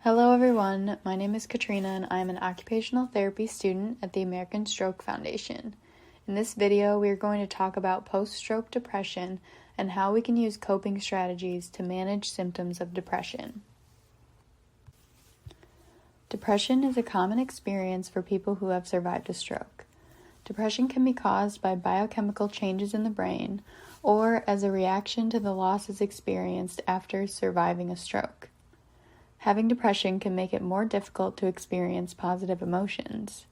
Hello everyone, my name is Katrina and I am an occupational therapy student at the American Stroke Foundation. In this video, we are going to talk about post-stroke depression and how we can use coping strategies to manage symptoms of depression. Depression is a common experience for people who have survived a stroke. Depression can be caused by biochemical changes in the brain or as a reaction to the losses experienced after surviving a stroke. Having depression can make it more difficult to experience positive emotions.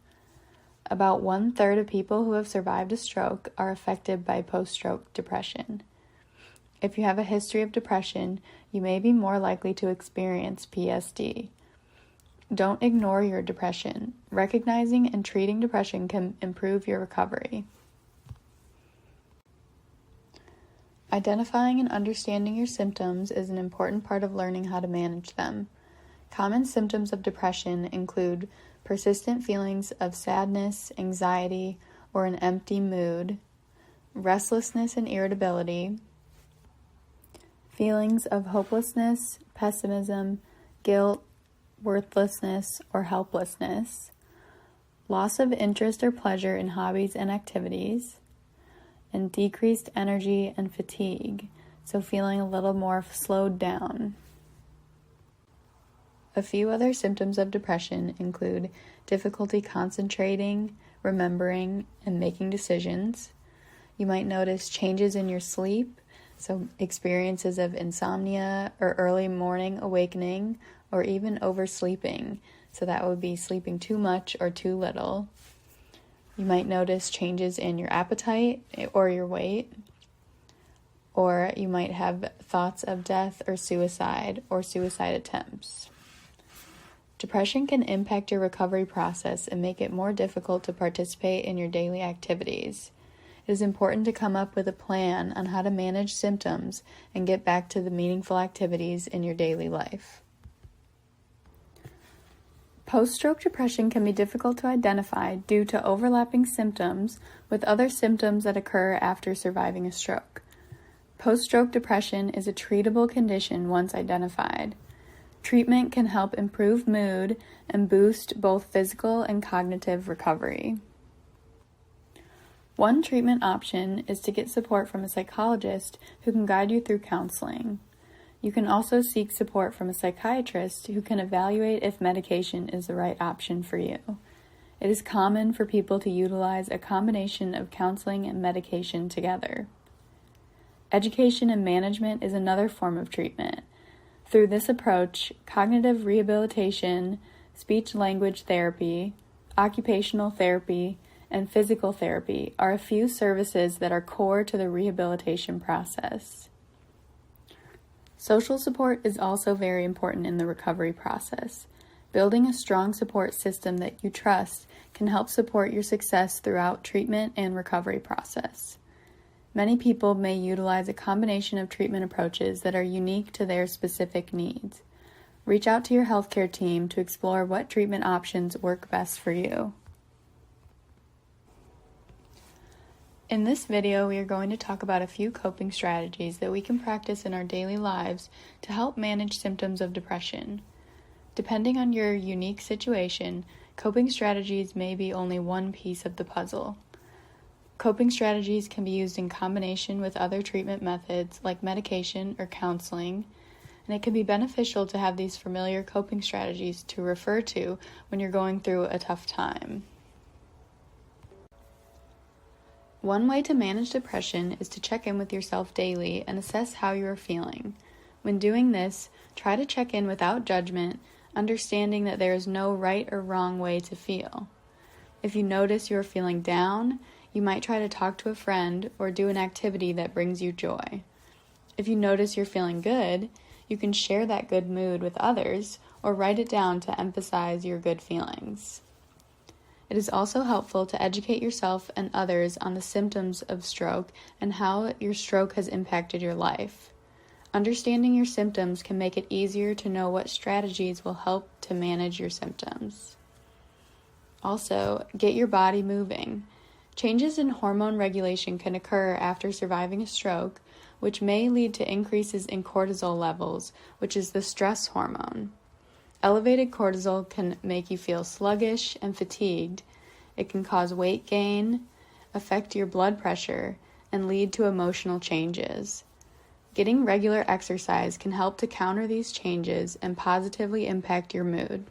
About 1/3 of people who have survived a stroke are affected by post-stroke depression. If you have a history of depression, you may be more likely to experience PSD. Don't ignore your depression. Recognizing and treating depression can improve your recovery. Identifying and understanding your symptoms is an important part of learning how to manage them. Common symptoms of depression include persistent feelings of sadness, anxiety, or an empty mood, restlessness and irritability, feelings of hopelessness, pessimism, guilt, worthlessness, or helplessness, loss of interest or pleasure in hobbies and activities, and decreased energy and fatigue, so feeling a little more slowed down. A few other symptoms of depression include difficulty concentrating, remembering, and making decisions. You might notice changes in your sleep, so experiences of insomnia or early morning awakening, or even oversleeping, so that would be sleeping too much or too little. You might notice changes in your appetite or your weight, or you might have thoughts of death or suicide attempts. Depression can impact your recovery process and make it more difficult to participate in your daily activities. It is important to come up with a plan on how to manage symptoms and get back to the meaningful activities in your daily life. Post-stroke depression can be difficult to identify due to overlapping symptoms with other symptoms that occur after surviving a stroke. Post-stroke depression is a treatable condition once identified. Treatment can help improve mood and boost both physical and cognitive recovery. One treatment option is to get support from a psychologist who can guide you through counseling. You can also seek support from a psychiatrist who can evaluate if medication is the right option for you. It is common for people to utilize a combination of counseling and medication together. Education and management is another form of treatment. Through this approach, cognitive rehabilitation, speech-language therapy, occupational therapy, and physical therapy are a few services that are core to the rehabilitation process. Social support is also very important in the recovery process. Building a strong support system that you trust can help support your success throughout treatment and recovery process. Many people may utilize a combination of treatment approaches that are unique to their specific needs. Reach out to your healthcare team to explore what treatment options work best for you. In this video, we are going to talk about a few coping strategies that we can practice in our daily lives to help manage symptoms of depression. Depending on your unique situation, coping strategies may be only one piece of the puzzle. Coping strategies can be used in combination with other treatment methods like medication or counseling, and it can be beneficial to have these familiar coping strategies to refer to when you're going through a tough time. One way to manage depression is to check in with yourself daily and assess how you are feeling. When doing this, try to check in without judgment, understanding that there is no right or wrong way to feel. If you notice you are feeling down, you might try to talk to a friend or do an activity that brings you joy. If you notice you're feeling good, you can share that good mood with others or write it down to emphasize your good feelings. It is also helpful to educate yourself and others on the symptoms of stroke and how your stroke has impacted your life. Understanding your symptoms can make it easier to know what strategies will help to manage your symptoms. Also, get your body moving. Changes in hormone regulation can occur after surviving a stroke, which may lead to increases in cortisol levels, which is the stress hormone. Elevated cortisol can make you feel sluggish and fatigued. It can cause weight gain, affect your blood pressure, and lead to emotional changes. Getting regular exercise can help to counter these changes and positively impact your mood.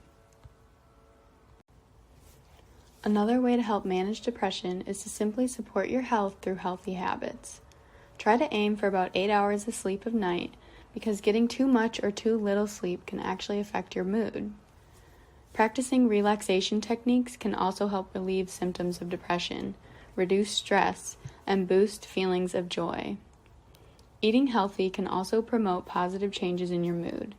Another way to help manage depression is to simply support your health through healthy habits. Try to aim for about 8 hours of sleep a night, because getting too much or too little sleep can actually affect your mood. Practicing relaxation techniques can also help relieve symptoms of depression, reduce stress, and boost feelings of joy. Eating healthy can also promote positive changes in your mood.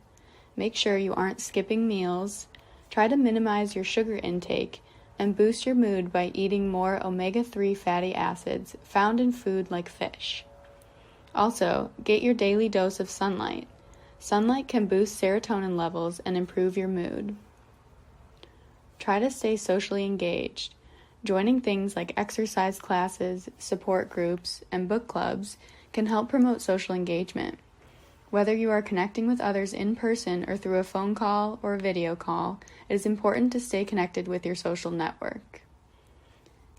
Make sure you aren't skipping meals, try to minimize your sugar intake, and boost your mood by eating more omega-3 fatty acids found in food like fish. Also, get your daily dose of sunlight. Sunlight can boost serotonin levels and improve your mood. Try to stay socially engaged. Joining things like exercise classes, support groups, and book clubs can help promote social engagement. Whether you are connecting with others in person or through a phone call or a video call, it is important to stay connected with your social network.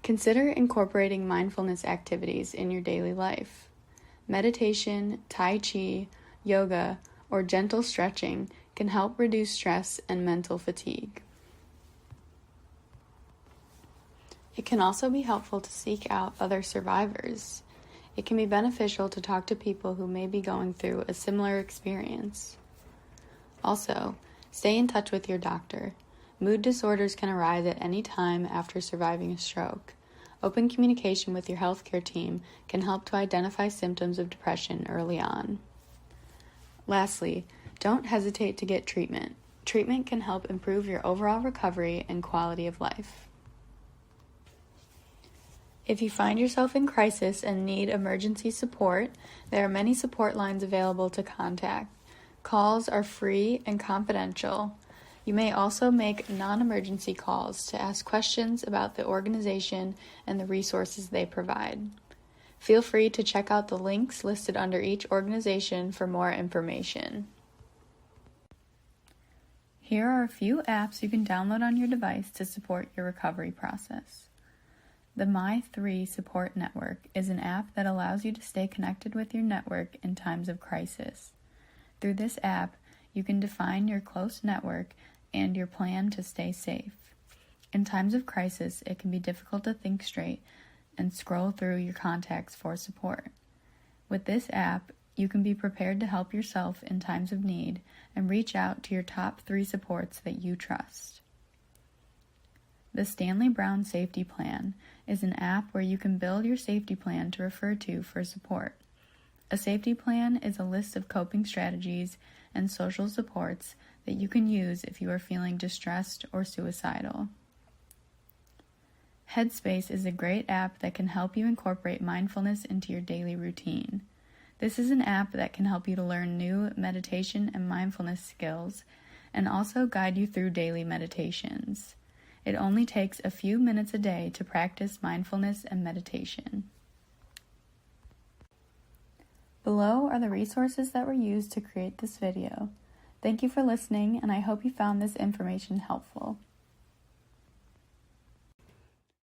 Consider incorporating mindfulness activities in your daily life. Meditation, Tai Chi, yoga, or gentle stretching can help reduce stress and mental fatigue. It can also be helpful to seek out other survivors. It can be beneficial to talk to people who may be going through a similar experience. Also, stay in touch with your doctor. Mood disorders can arise at any time after surviving a stroke. Open communication with your healthcare team can help to identify symptoms of depression early on. Lastly, don't hesitate to get treatment. Treatment can help improve your overall recovery and quality of life. If you find yourself in crisis and need emergency support, there are many support lines available to contact. Calls are free and confidential. You may also make non-emergency calls to ask questions about the organization and the resources they provide. Feel free to check out the links listed under each organization for more information. Here are a few apps you can download on your device to support your recovery process. The My3 Support Network is an app that allows you to stay connected with your network in times of crisis. Through this app, you can define your close network and your plan to stay safe. In times of crisis, it can be difficult to think straight and scroll through your contacts for support. With this app, you can be prepared to help yourself in times of need and reach out to your top 3 supports that you trust. The Stanley Brown Safety Plan is an app where you can build your safety plan to refer to for support. A safety plan is a list of coping strategies and social supports that you can use if you are feeling distressed or suicidal. Headspace is a great app that can help you incorporate mindfulness into your daily routine. This is an app that can help you to learn new meditation and mindfulness skills and also guide you through daily meditations. It only takes a few minutes a day to practice mindfulness and meditation. Below are the resources that were used to create this video. Thank you for listening, and I hope you found this information helpful.